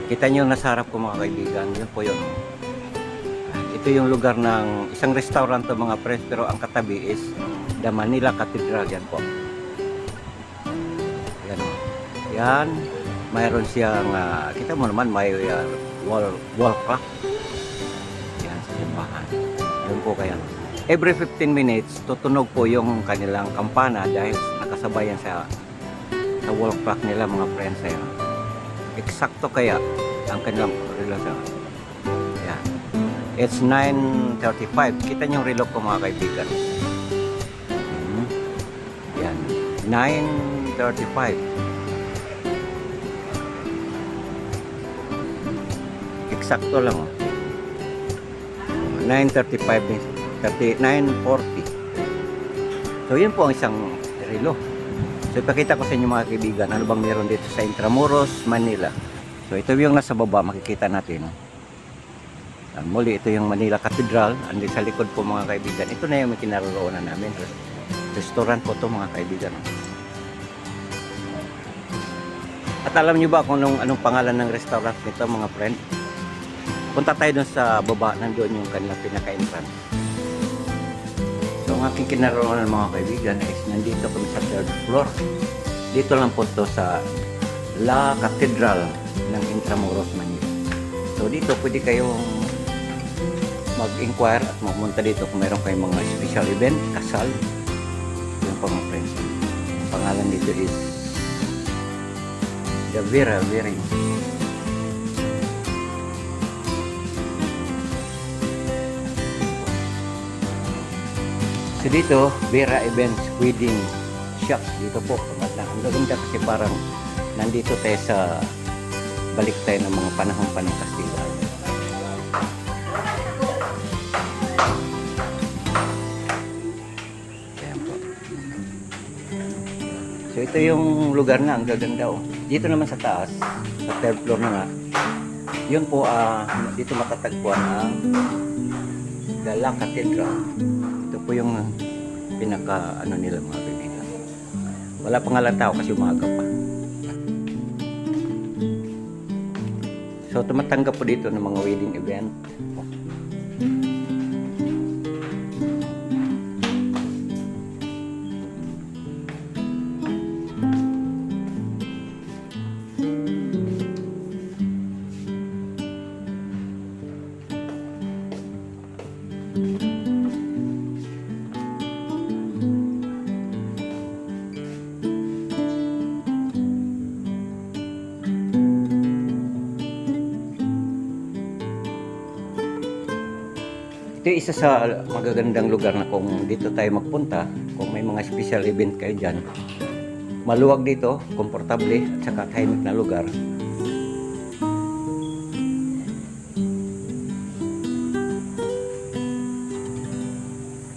Kita nyo nasa harap ko mga kaibigan, yun po yun. Ito yung lugar ng isang restaurant to mga friends, pero ang katabi is The Manila Cathedral. Yan po. Yan o. Yan. Mayroon siyang, kita mo naman may wall clock. Yan sa simbahan. Yan po kaya. Every 15 minutes, tutunog po yung kanilang kampana dahil nakasabayan sa wall clock nila mga friends. Yan. Eksakto kaya ang kanilang relasyon. Yan. It's 9:35. Kita niyo yung relo ko mga kaibigan. Yan. 9:35. Eksakto lang oh. 9:35. 39:40. So yun po ang isang relo. So ipakita ko sa inyo mga kaibigan ano bang meron dito sa Intramuros, Manila. So ito yung nasa baba makikita natin. Muli ito yung Manila Cathedral. Andi sa likod po mga kaibigan. Ito na yung kinaroroonan namin. Restaurant po to mga kaibigan. At alam nyo ba kung anong pangalan ng restaurant nito mga friend? Punta tayo dun sa baba. Nandoon yung kanilang pinaka-entrance. So ang aking kinaroroonan mga kaibigan is nandito kami sa 3rd floor. Dito lang po to sa La Cathedral ng Intramuros, Manila. So dito pwede kayong mag-inquire at magpunta dito kung meron kayong mga special event, kasal. Yung mga friends. Ang pangalan dito is The Vera Wedding. So dito, Vera Events Wedding Shop. Dito po. Ang gaganda kasi parang nandito tayo sa balik tayo ng mga panahon pa ng Kastila. Ayan po. So ito yung lugar na ang gaganda oh. Dito naman sa taas, sa 3rd floor na nga. Yun po, dito matatagpuan ang La Cathedral. Ito po yung pinaka ano nila mga kaibigan. Wala pang ngalang tao kasi umaga pa. So tumatanggap po dito ng mga wedding event. Ito isa sa magagandang lugar na kung dito tayo magpunta, kung may mga special event kayo dyan. Maluwag dito, komportable, at saka tahimik na lugar.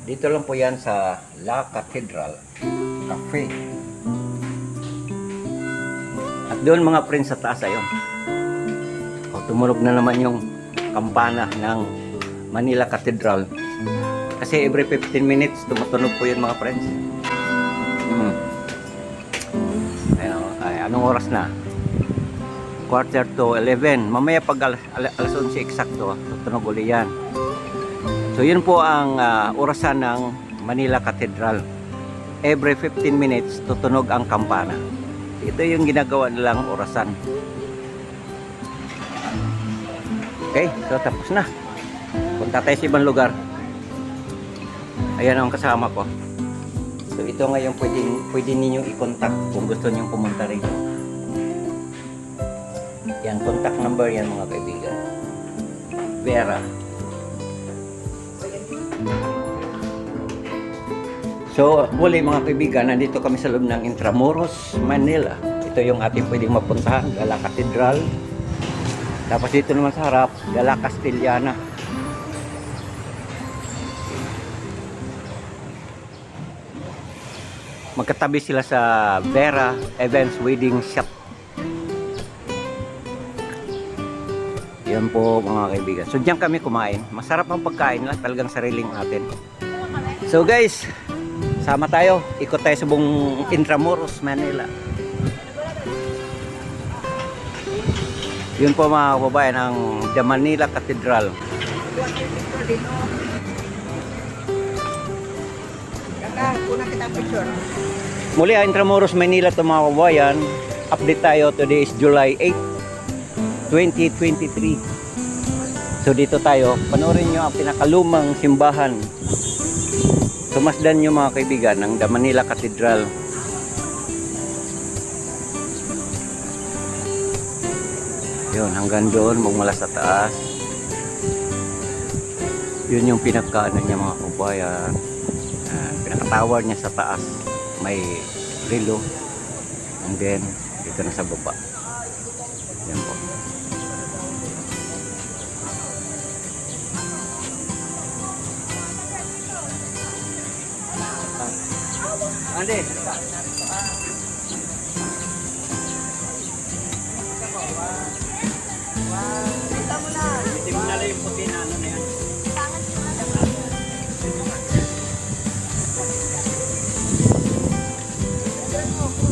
Dito lang po yan sa La Cathedral Cafe. At doon mga friends sa taas ayun. Tumunog na naman yung kampana ng Manila Cathedral. Kasi every 15 minutes tumutunog po yun mga friends. Ay, anong oras na? 11:45. Mamaya pag alas 11 eksakto, tutunog uli yan. So yun po ang orasan ng Manila Cathedral. Every 15 minutes tutunog ang kampana. Ito yung ginagawa nilang orasan. Okay, so tapos na. Punta tayo sa ibang lugar. Ayan ang kasama ko. So ito ngayon pwede ninyong i-contact kung gusto ninyong pumunta rito. Yan, contact number yan mga kaibigan. Vera. So muli mga kaibigan, nandito kami sa loob ng Intramuros, Manila. Ito yung ating pwedeng mapuntahan, La Cathedral. Tapos dito naman sa harap, La Castellana. Magkatabi sila sa Vera Events Wedding Shop. Yan po mga kaibigan. So diyan kami kumain. Masarap ang pagkain lang, talagang sariling atin. So guys, sama tayo. Ikot tayo sa buong Intramuros, Manila. Yun po mga kababayan, ang The Manila Cathedral. Kuna kita picture. Muli ang Intramuros, Manila to mga kababayan. Update tayo. Today is July 8, 2023. So dito tayo, panoorin nyo ang pinakalumang simbahan. Sumasdan nyo mga kaibigan ng The Manila Cathedral. Yun, hanggang doon, magmula sa taas. Yun yung pinakaano niya mga kababayan. Pinaka-tower niya sa taas. May relo. And then, dito na sa baba. Yan po. Ande. Hindi mo na lang yung puti na ano na yan.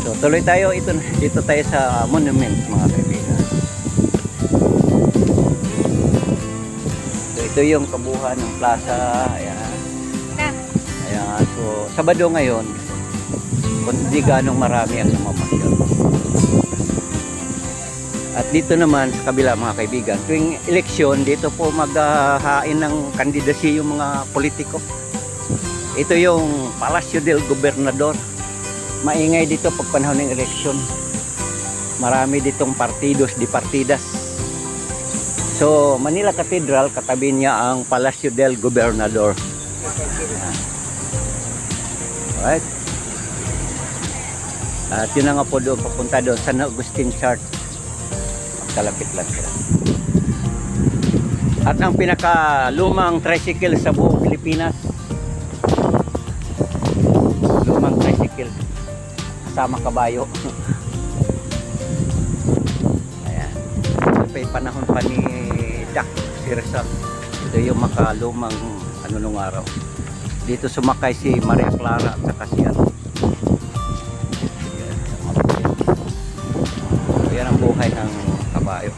So tuloy tayo dito tayo sa monument mga kaibigan. So ito yung kabuuan ng plaza. Ayan. Ayan. So Sabado ngayon, hindi ganong marami ang namamasyal. At dito naman sa kabila mga kaibigan, tuwing eleksyon, dito po maghahain ng kandidasi yung mga politiko. Ito yung Palacio del Gobernador. Maingay dito pag panahon ng eleksyon. Marami ditong partidos, di partidas. So, Manila Cathedral, katabi niya ang Palacio del Gobernador. Alright. At yun na nga po doon, papunta doon, San Agustin Church. Magkalapit lang sila. At ang pinakalumang tricycle sa buong Pilipinas. Lumang tricycle. Kasama kabayo. Ayan. Ito pa yung panahon pa ni Jack Rizal. Ito yung makalumang ano nung araw. Dito sumakay si Maria Clara at saka si ano. Yan ang buhay ng kabayo.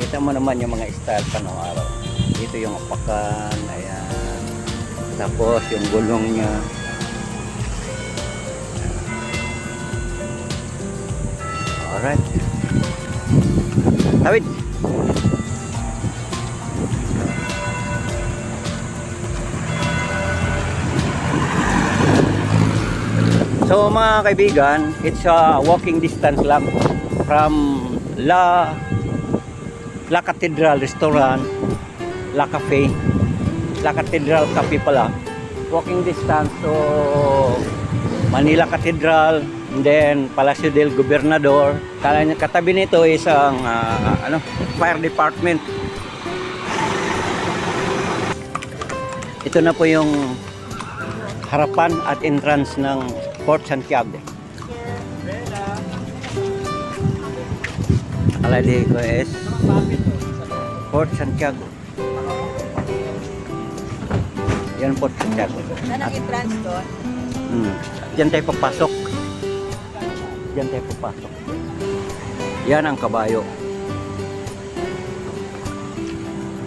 Kita mo naman yung mga style pa nung araw. Dito yung apakan. Ayan. Tapos yung gulong niya. Alright. Tawid. So mga kaibigan, it's a walking distance lang from La Cathedral Restaurant, La Cafe, La Cathedral Cafe pala. Walking distance to Manila Cathedral, and then Palacio del Gobernador. Katabi nito is ang fire department. Ito na po yung harapan at entrance ng Port Santiago. Nakalagay ko is Port Santiago. Yan Port Santiago. Saan ang entrance doon? Diyan tayo papasok. Diyan tayo papasok. Yan ang kabayo.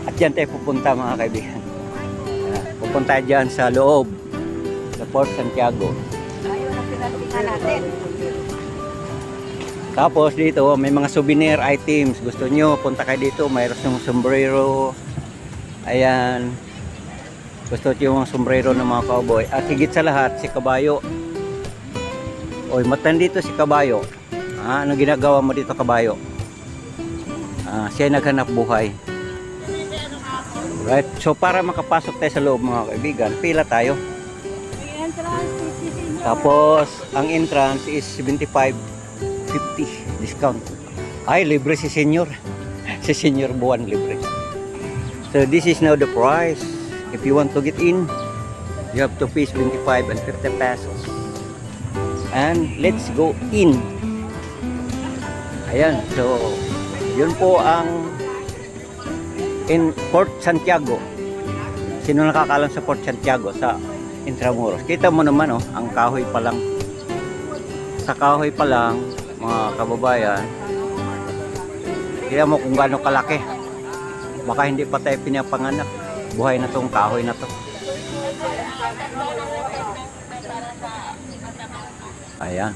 At diyan tayo pupunta mga kaibigan. Pupunta dyan sa loob sa Port Santiago. Ayun ang pinatihan natin. Tapos dito may mga souvenir items. Gusto nyo punta kayo dito, mayroon yung sombrero. Ayan. Gusto nyo yung sombrero ng mga cowboy. At higit sa lahat si kabayo. Oy, matan dito si kabayo. Ano ginagawa mo dito kabayo? Siya naghanap buhay. Right. So para makapasok tayo sa loob mga kaibigan, pila tayo. Tapos ang entrance is 75.50 discount. Ay, libre si senior. Si senior buwan libre. So this is now the price. If you want to get in, you have to pay 25 and 50 pesos. And let's go in. Ayan, so yun po ang in Port Santiago. Sino nakakalam sa Port Santiago sa Intramuros? Kita mo naman ang kahoy pa lang. Sa kahoy pa lang mga kababayan, Tingnan mo kung gaano kalaki. Baka hindi pa tayo pinapanganak. Buhay na tong kahoy na to. Ayan.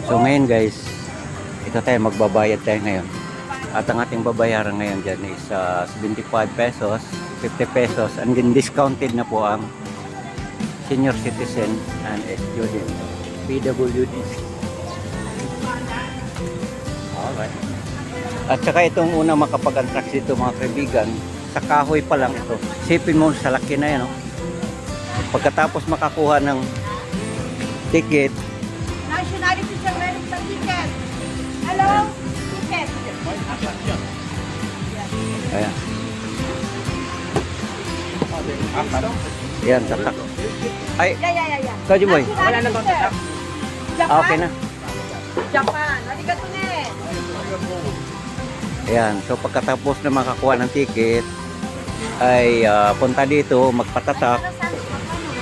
So ngayon guys, ito tayo, magbabayad tayo ngayon. At ang ating babayaran ngayon dyan is 75 pesos, 50 pesos, and then discounted na po ang senior citizen and student, PWD. Alright. At saka itong unang makapag-antrax dito mga kaibigan, sa kahoy pa lang ito. Isipin mo sa laki na yan. No? Pagkatapos makakuha ng ticket, Nationality siya meron sa ticket. Hello? Ticket. ayan. Ayan, tatak. Ay, Yeah. Kaji Boy. Wala na bang tatak? Japan? Okay na. Japan. Arigato ne. Ayan, so pagkatapos na makakuha ng ticket, ay punta dito, magpatatak.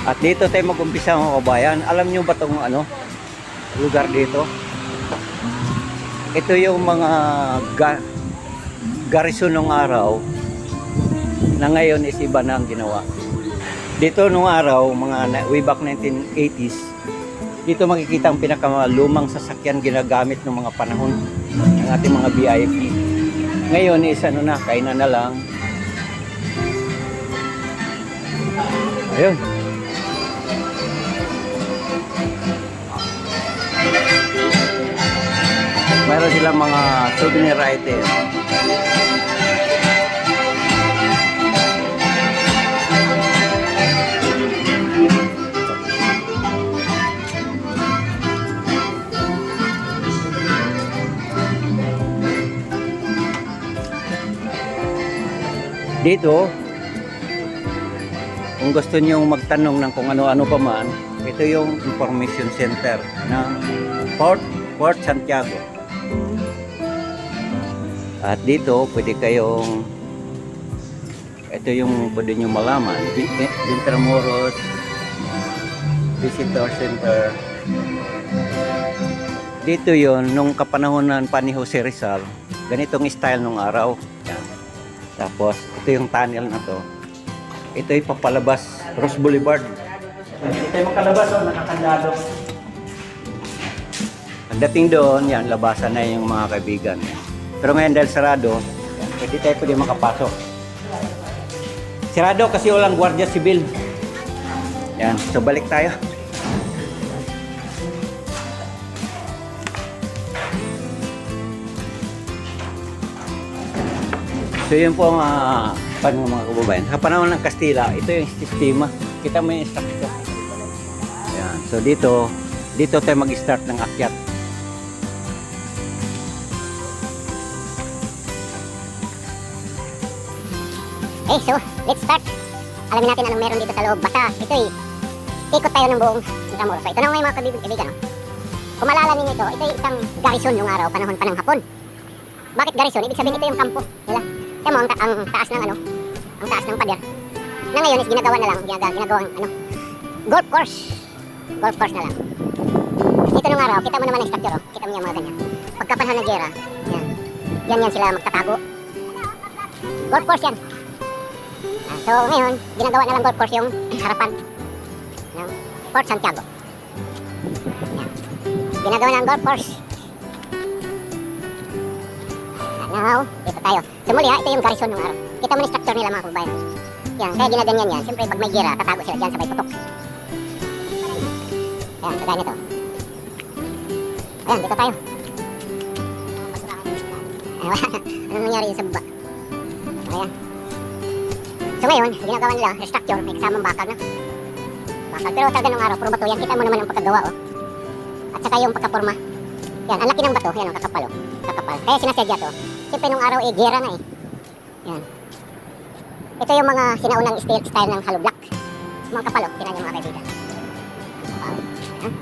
At dito tayo mag-umpisa mga kabayan. Alam nyo ba itong lugar dito? Ito yung mga garrison nung araw na ngayon is iba na ang ginawa. Dito nung araw, way back 1980s, dito makikita ang pinakamalumang sasakyan ginagamit ng mga panahon ng ating mga VIP. Ngayon is kainan na lang. Ayun. Mayroon silang mga souvenir items. Dito, kung gusto nyo magtanong ng kung ano-ano pa man, ito yung information center ng Port Santiago. At dito, pwede kayong, ito yung pwede nyo malaman, Intramuros Visitor Center. Dito yon nung kapanahonan pa ni Jose Rizal, ganitong style nung araw. Yan. Tapos, ito yung tunnel na to. Ito yung papalabas, Ross Boulevard. Hindi tayo makalabas, nakakandado. Pagdating doon, yan, labasan na yung mga kaibigan. Pero ngayon dahil sarado, yan, hindi tayo pwede makapasok. Sarado kasi walang Guardia Civil. Yan, so balik tayo. So yun po ang mga kababayan. Sa panahon ng Kastila, ito yung sistema. Kita mo yung structure. Yan. So dito tayo mag-start ng akyat. Okay, so let's start. Alamin natin anong meron dito sa loob. Basta ito'y ikot tayo ng buong Intramuros. So ito na mga kaibigan. Kung malala ninyo ito isang garrison yung araw, panahon pa ng Hapon. Bakit garrison? Ibig sabihin ito yung kampo nila. Kaya mo, ang taas ng ang taas ng pader. Na ngayon is ginagawang golf course. Golf course na lang. Dito nung araw, kita mo naman ang structure, kita mo yung mga ganyan. Pagkapanahon ng gera, yan sila magtatago. Golf course yan. So ngayon, ginagawa na lang golf course yung harapan ng Port Santiago. Yan. Ginagawa na ang golf course. Now, dito tayo. So muli ito yung garrison ng araw. Kita mo yung structure nila mga kababayan. Yan, kaya ginaganyan yan. Siyempre pag may gira, tatago sila dyan sabay putok. Ayan, kagaya nito. Ayan, dito tayo. Ano nangyari yun sa baba? Ayan. So ngayon, ginagawa nila, restructure, may kasamang bakal na. Bakal, pero talaga nung araw, puro bato yan. Kita mo naman ang pagkagawa, oh. At saka yung pagkaporma. Yan, ang laki ng bato, yan, kakapal, oh. Kakapal. Kaya sinasadya to. Siyempre nung araw, gera na eh. Yan. Ito yung mga sinaunang style ng hollow block. Mga kapal, oh. Tinan yung mga kaibigan. Ayan.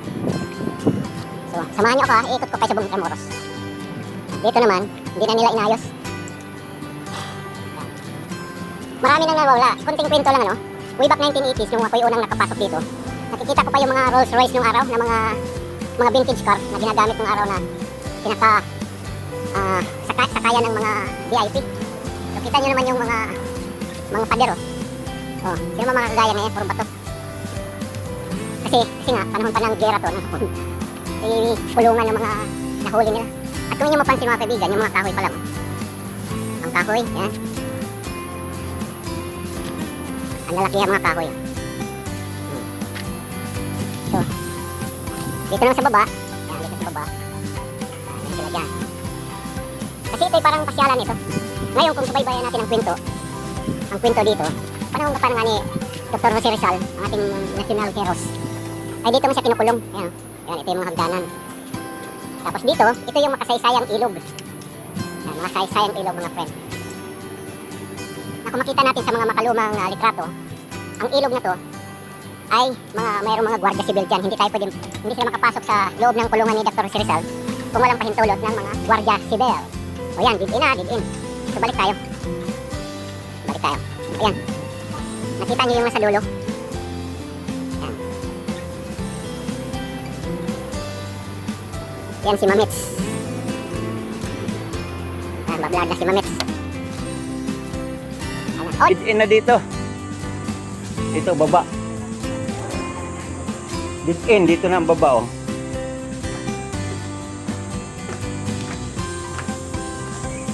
So, samahan nyo ako, ha. Iikot ko kayo sa buong Intramuros. Dito naman, hindi na nila inayos. Marami nang nawala. Kunting kwento lang, ano. Way back 1980s, nung ako yung unang nakapasok dito, nakikita ko pa yung mga Rolls Royce nung araw na mga mga vintage car na ginagamit ng araw na pinaka sakayan ng mga VIP. So kita nyo naman yung mga pader oh. Oh, sino mga kagaya ngayon, puro bato. Kasi nga, panahon pa ng gera to, kulungan ng mga nahuli nila. At kung inyo mapansin mga kaibigan, yung mga kahoy pa lang. Ang kahoy, yan. Ang lalaki yung mga kahoy. So, dito lang sa baba. Yan, dito sa baba. Yan sila dyan. Kasi ito'y parang pasyalan ito. Ngayon, kung subaybayan natin ang kwento dito, panahon pa nga ni Dr. Jose Rizal, ang ating national heroes, ay dito mo siya kinukulong. Yan, yan, ito yung mga hagdanan. Tapos dito, ito yung makasaysayang ilog. Yan, mga saysayang ilog mga friend. Na kung makita natin sa mga makalumang litrato, ang ilog na to ay mayroong mga gwardiya sibil dyan. Hindi sila makapasok sa loob ng kulungan ni Dr. Jose Rizal kung walang pahintulot ng mga gwardiya sibil. O yan, did in. So balik tayo. Ayan. Nakita niyo yung nasa dulo? Ayan. Yan si Mamits. Ayan, bablog na si Mamits. Ayan. Oh! Dead end na dito. Dito, baba. Dead end, dito na ang baba, oh.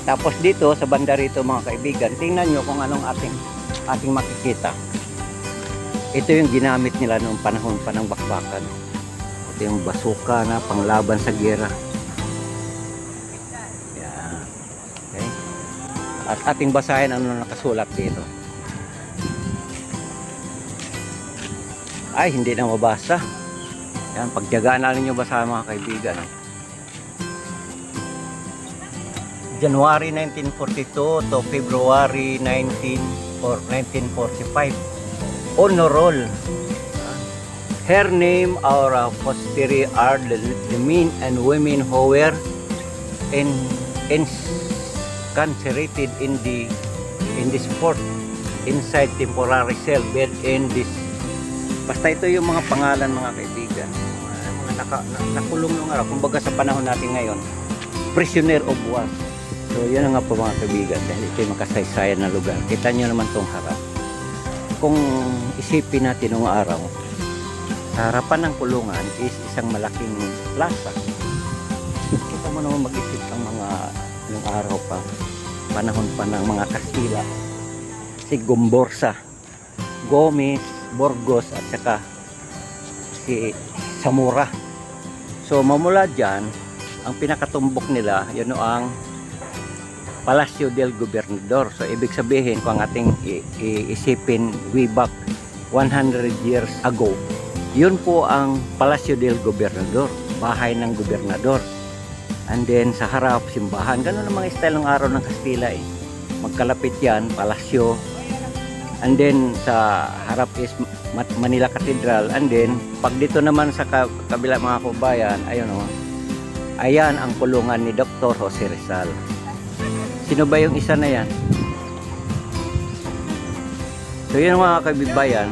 Tapos dito, sa banda rito mga kaibigan, tingnan nyo kung anong ating makikita. Ito yung ginamit nila noong panahon pa ng bakbakan. Ito yung basuka na panglaban sa giyera. Yan. Okay. At ating basahin ano nakasulat dito. Ay, hindi na mabasa. Yan, pagtiyagaan na ninyo basahin mga kaibigan. January 1942 to February 1945. Honor roll. Her name or posterity are the men and women who were incarcerated in this fort inside temporary cell bed in this. Basta ito yung mga pangalan mga kaibigan. Mga nakulong nung araw. Kumbaga sa panahon natin ngayon, prisoner of war. So yun nga po mga kaibigan, dahil ito yung makasaysayan na lugar. Kita nyo naman tong harap. Kung isipin natin noong araw, sa harapan ng kulungan is isang malaking plaza. Kita mo naman mag-isip ang mga yung araw pa, panahon pa ng mga Kastila, si Gomborsa, Gomez, Burgos at saka si Zamora. So mamula dyan, ang pinakatumbok nila, yun ang Palacio del Gobernador. So ibig sabihin kung ang ating iisipin way back 100 years ago, yun po ang Palacio del Gobernador, bahay ng gobernador. And then sa harap simbahan, ganun ang mga style ng araw ng Kastila eh. Magkalapit yan, Palacio. And then sa harap is Manila Cathedral. And then pag dito naman sa kabila mga kabayan, ayun oh, ayan ang kulungan ni Dr. Jose Rizal. Sino ba yung isa na yan? So yun mga kabibayan.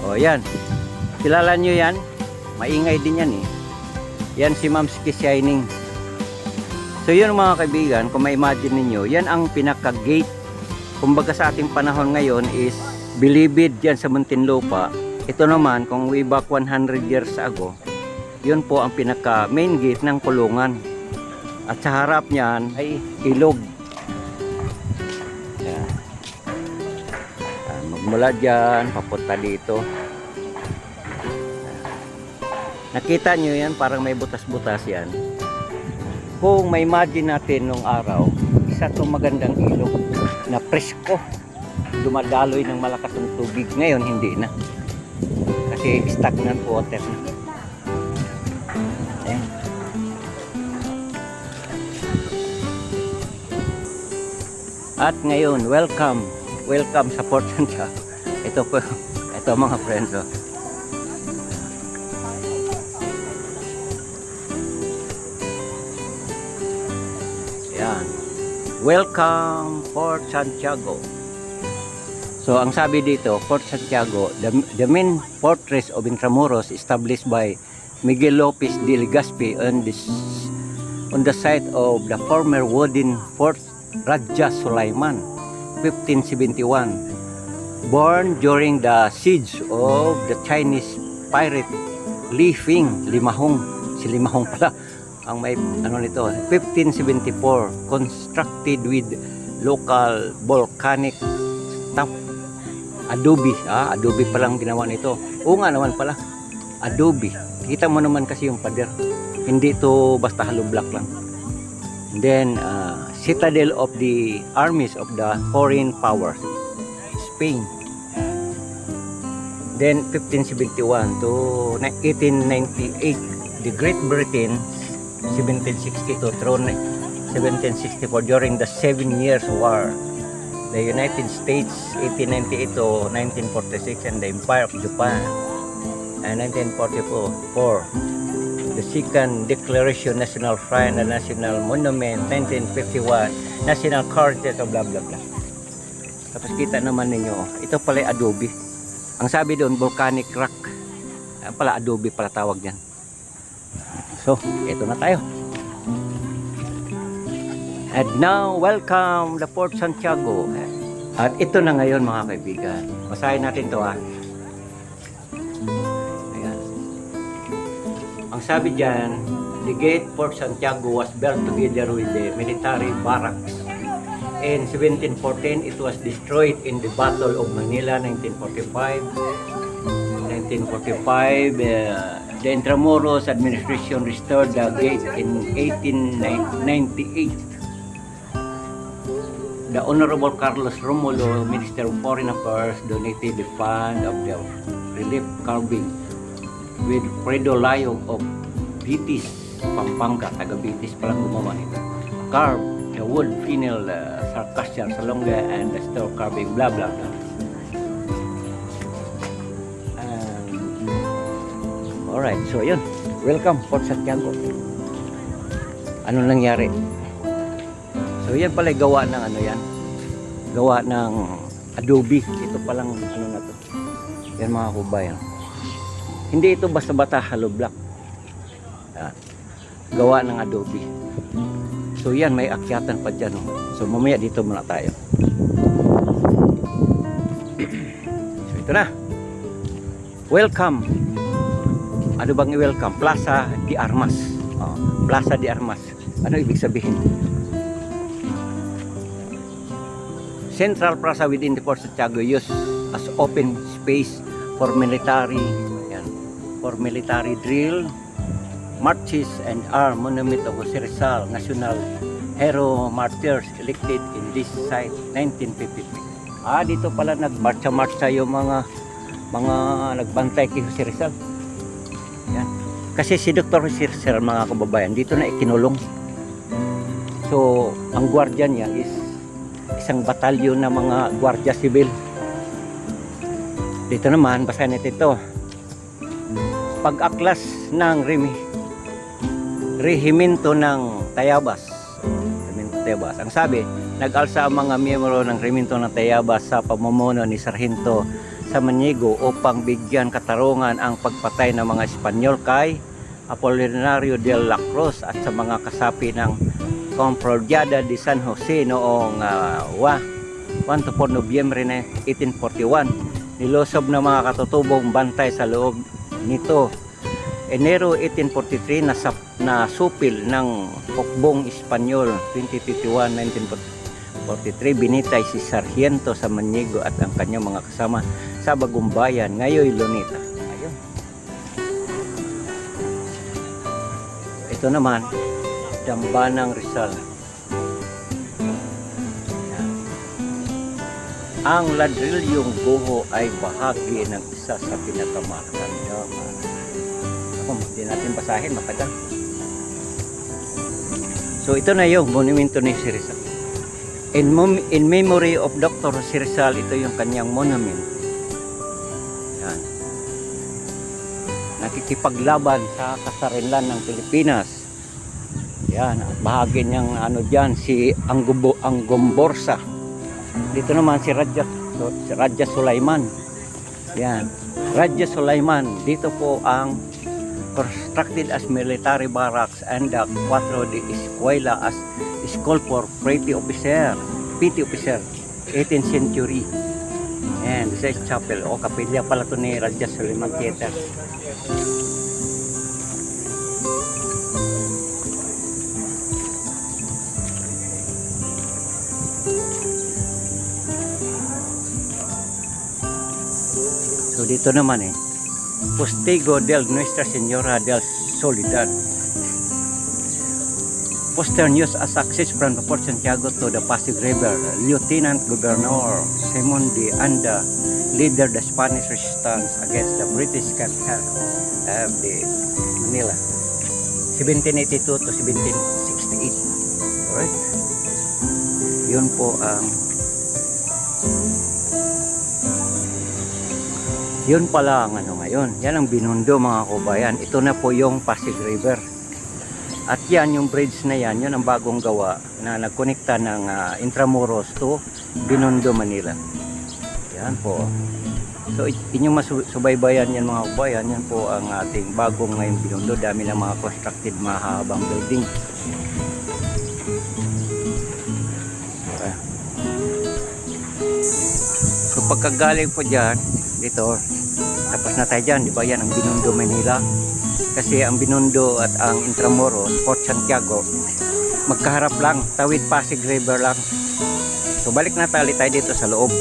O yan. Kilala nyo yan? Maingay din yan eh. Yan si Ma'am Ski Shining. So yun mga kaibigan, kung ma-imagine ninyo, yan ang pinaka-gate. Kumbaga sa ating panahon ngayon is Bilibid dyan sa Muntinlupa. Ito naman, kung way back 100 years ago, yun po ang pinaka-main gate ng kulungan. At sa harap niyan ay ilog. Yan. Magmula dyan, papunta dito. Nakita nyo yan, parang may butas-butas yan. Kung may imagine natin nung araw, isa itong magandang ilog na presko. Dumadaloy ng malakas ng tubig. Ngayon, hindi na. Kasi stagnant water na. Ayan. At ngayon, welcome sa Port Santiago. Ito po, ito mga friends. Oh. Yan. Welcome Port Santiago. So So ang sabi dito, Fort Santiago, the main fortress of Intramuros established by Miguel Lopez de Legazpi on the site of the former wooden Fort Raja Sulaiman, 1571. Born during the siege of the Chinese pirate Li Fing, Limahong. Si Limahong pala ang may ano nito, 1574. Constructed with local volcanic stuff. Adobe, adobe palang ginawa nito. Oo nga naman pala, adobe. Kita mo naman kasi yung pader. Hindi to basta hollow block lang. And then, citadel of the armies of the foreign powers. Spain. Then, 1571 to 1898, the Great Britain, 1762 through 1764 during the 7 Years' War. The United States 1898 to 1946 and the Empire of Japan and 1944. The Second Declaration National Shrine and National Monument 1951 National Heritage blah blah blah. Tapos kita naman ninyo, ito pala adobe. Ang sabi doon volcanic rock. Ang pala adobe pala tawag diyan. So, ito na tayo. And now, welcome the Fort Santiago. At ito na ngayon mga kaibigan. Basahin natin to ha. Ayan. Ang sabi dyan, the gate Fort Santiago was built together with the military barracks. In 1714, it was destroyed in the Battle of Manila, 1945. 1945, the Intramuros administration restored the gate in 1898. The Honorable Carlos Romulo, Minister of Foreign Affairs, donated the fund of the relief carving with Fredo Layog of Bitis, Pampanga, taga Bitis palang gumawa nito. Carve the wood finial sarcastia salonga and the store carving blah blah blah. Alright, so yun. Welcome Fort Santiago. Ano nangyari? So yan pala gawa ng ano yan. Gawa ng adobe. Ito palang ano na to. Yan mga kubayan. Hindi ito basta-bata hollow block. Gawa ng adobe. So yan may akyatan pa dyan. So mamaya dito muna tayo. So ito na. Welcome. Ano bang i-welcome? Plaza de Armas. Plaza de Armas. Ano ibig sabihin? Central plaza within the Fort Santiago used as open space for military, for military drill, marches and arm monument of Jose Rizal, national hero martyrs elected in this site 1953. Dito pala nagmarcha-marcha yung mga nagbantay kay Jose Rizal. Yan. Kasi si Dr. Jose Rizal, mga kababayan, dito na ikinulong. So, ang gwardiya niya is isang batalyon ng mga gwardiya sibil. Dito naman, basahin natin ito. Pag-aklas ng rehimento ng Tayabas. Ang sabi, nag-alsa ang mga miyembro ng rehimento ng Tayabas sa pamumuno ni Sargento Samaniego upang bigyan katarungan ang pagpatay ng mga Espanyol kay Apolinario de la Cruz at sa mga kasapi ng Compordada de San Jose noong 1 to 4 Nobyembre 1841. Nilosob ng mga katutubong bantay sa loob nito. Enero 1843 nasupil ng hukbong Espanyol. 2051 1943 binitay si Sargento Samaniego at ang kanyang mga kasama sa Bagumbayan, ngayon Luneta. Ayun. Ito naman Dambanang Rizal. Ang ladrilyong guho ay bahagi ng isa sa pinakamatandaan. Hindi natin basahin, matagal. So ito na yung monumento ni si Rizal. In memory of Dr. Jose Rizal, ito yung kanyang monument. Yan. Nakikipaglaban sa kasarinlan ng Pilipinas. Yan, at bahagi niyang ano diyan si Anggomborsa. Dito naman si Raja So, si Raja Sulaiman. Yan. Raja Sulaiman. Dito po ang constructed as military barracks and the Cuatro de Escuela as school for petty officer. 18th century. And this is chapel. O, kapilya pala to ni Raja Sulaiman Theater. So dito naman Postigo del Nuestra Señora del Soledad. Poster news as access from the Port Santiago to the Pasig River. Lieutenant Governor Simon de Anda leader the Spanish resistance against the British capital of the Manila. 1782 to 1768. Alright. Yun po ang yun pala ang ngayon. Yan ang Binondo mga kabayan. Ito na po yung Pasig River. At yan yung bridge na yan, yun ang bagong gawa na nagkonekta ng Intramuros to Binondo, Manila. Yan po. So inyong masubaybayan yan mga kabayan. Yan po ang ating bagong ngayong Binondo. Dami ng mga constructed mahabang building. So pagkagaling po dyan, dito, tapos na tayo dyan, di ba yan ang Binondo, Manila? Kasi ang Binondo at ang Intramuros, Port Santiago, magkaharap lang, tawid Pasig River lang. So balik na tayo dito sa loob.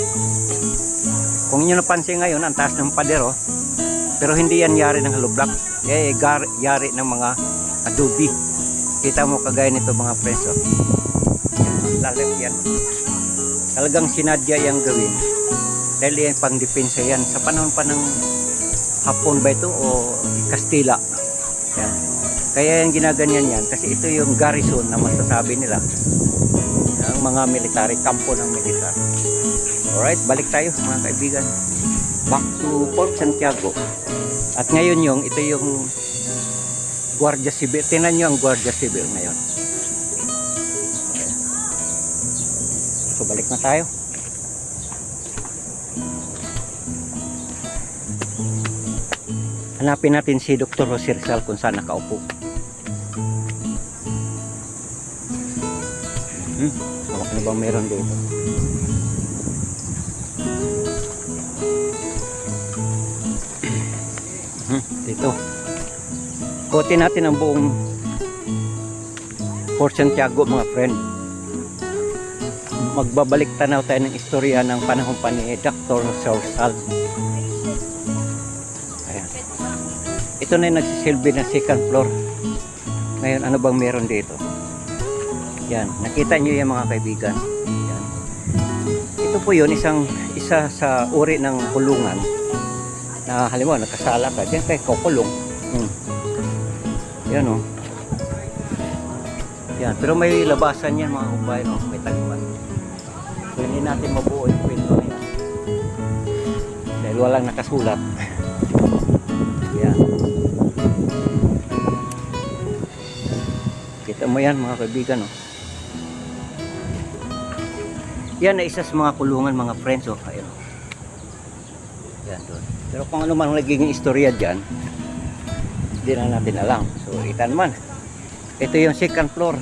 Kung nyo napansin ngayon, ang taas ng pader, pero hindi yan yari ng hollow block, yari ng mga adobe. Kita mo kagaya nito mga preso. Lalim yan. Talagang sinadya yung gawin. Dahil yan pang depensa yan. Sa panahon pa ng Hapon ba ito o Kastila. Yan. Kaya yung ginaganyan yan. Kasi ito yung garrison na masasabi nila. Ang mga military, kampo ng militar. Alright, balik tayo mga kaibigan. Back to Port Santiago. At ngayon ito yung Guardia Civil. Tingnan nyo ang Guardia Civil ngayon. So balik na tayo. Hanapin natin si Dr. Jose Rizal kung saan nakaupo. Ano bang meron dito? Dito. Kotin natin ang buong Port Santiago mga friend. Magbabalik tanaw tayo ng istorya ng panahon pa ni Dr. Rizal. Ito na yung nagsisilbi ng second floor. Ngayon, ano bang meron dito? Yan, nakita nyo yan mga kaibigan. Yan. Ito po yun, isa sa uri ng kulungan na halimbawa, nakasala ka, diyan kayo kukulong. Yan o. Yan, pero may labasan yan mga kabayan, may tagman. So, hindi natin mabuo yung kwento na yan. Dahil walang nakasulat. Yan. Kita mo yan mga kaibigan Yan na isa sa mga kulungan mga friends ayun. Yan doon. Pero kung ano man naging istorya dyan, hindi na natin alam. So ito naman. Ito yung second floor.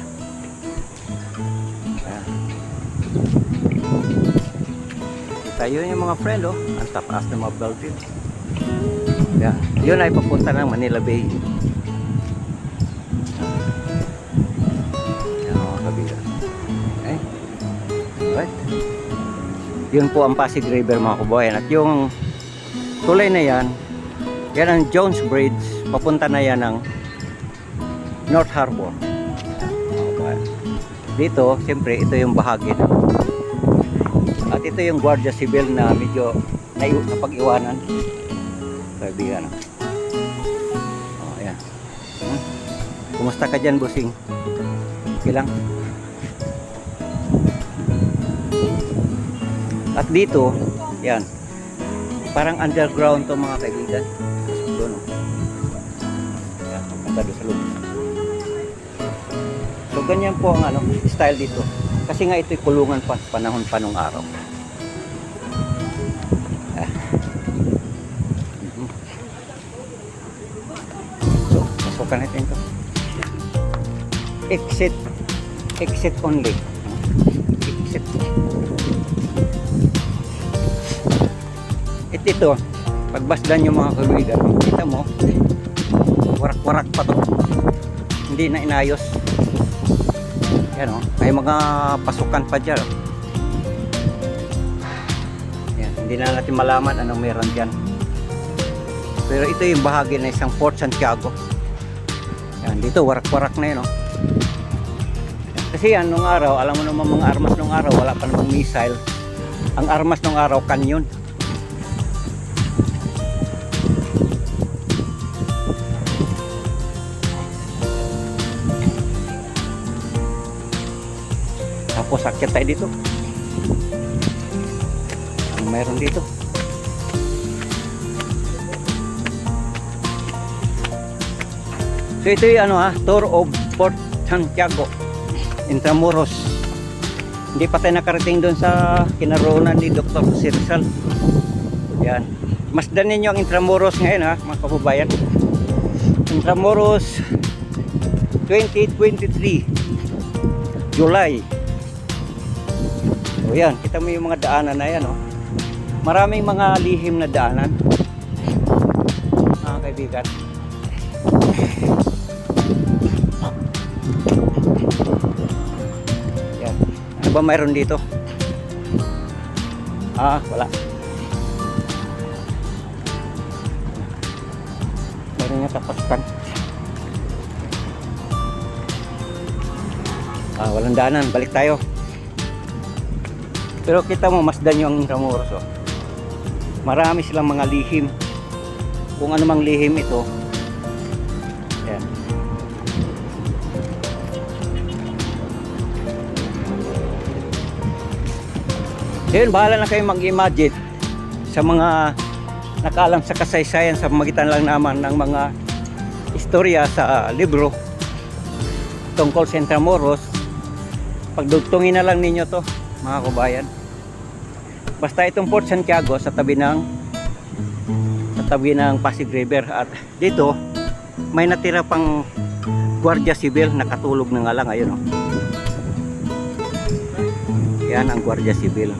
Kita yun yung mga friend ang tapas ng mga building. Yan. Yun ay papunta ng Manila Bay. Right? Yun po ang Pasig River mga kabayan. At yung tulay na yan ang Jones Bridge. Papunta na yan ng North Harbor. Dito, siyempre, ito yung bahagi na. At ito yung Guardia Civil na medyo napag-iwanan. Kaibigan. Ayan. Kumusta ka dyan, busing? Okay lang. At dito, yan. Parang underground to mga kaibigan. Doon. Yan, punta doon sa loob. So ganyan po ang style dito. Kasi nga ito'y kulungan pa panahon pa nung araw. Pasukan natin ito. Exit. Exit only. Exit. Ito. Pagbasdan nyo mga kaibigan, kita mo, warak-warak pa to. Hindi na inayos. Yan o. May mga pasukan pa dyan. Yan. Hindi na natin malaman anong meron dyan. Pero ito yung bahagi na isang Fort Santiago. Yan, dito warak-warak na yun, no? Kasi yan, nung araw, alam mo naman mga armas nung araw, wala pa namang missile. Ang armas nung araw, kanyon. Tapos akyat tayo dito. Ang mayroon dito. So ito yung tour of Fort Santiago, Intramuros. Hindi pa tayo nakarating doon sa kinaroonan ni Dr. Jose Rizal. Yan. Masdan ninyo ang Intramuros ngayon mga kababayan. Intramuros 2023 July. O yan, kita mo yung mga daanan na yan. Maraming mga lihim na daanan, mga kaibigan. Yan. Ano ba mayroon dito? Wala. Mayroon nga tapaskan. Walang daanan. Balik tayo. Pero kita mo, masdan yung Intramuros. Marami silang mga lihim. Kung ano mang lihim ito. Yan. Yun, bahala na kayo mag-imagine sa mga nakaalam sa kasaysayan sa magitan lang naman ng mga istorya sa libro tungkol sa Intramuros. Pagdugtungin na lang ninyo to, mga kabayan. Basta itong Fort Santiago sa tabi ng Pasig River, at dito may natira pang Guardia Civil, nakatulog na nga lang. Ayun, yan ang Guardia Civil.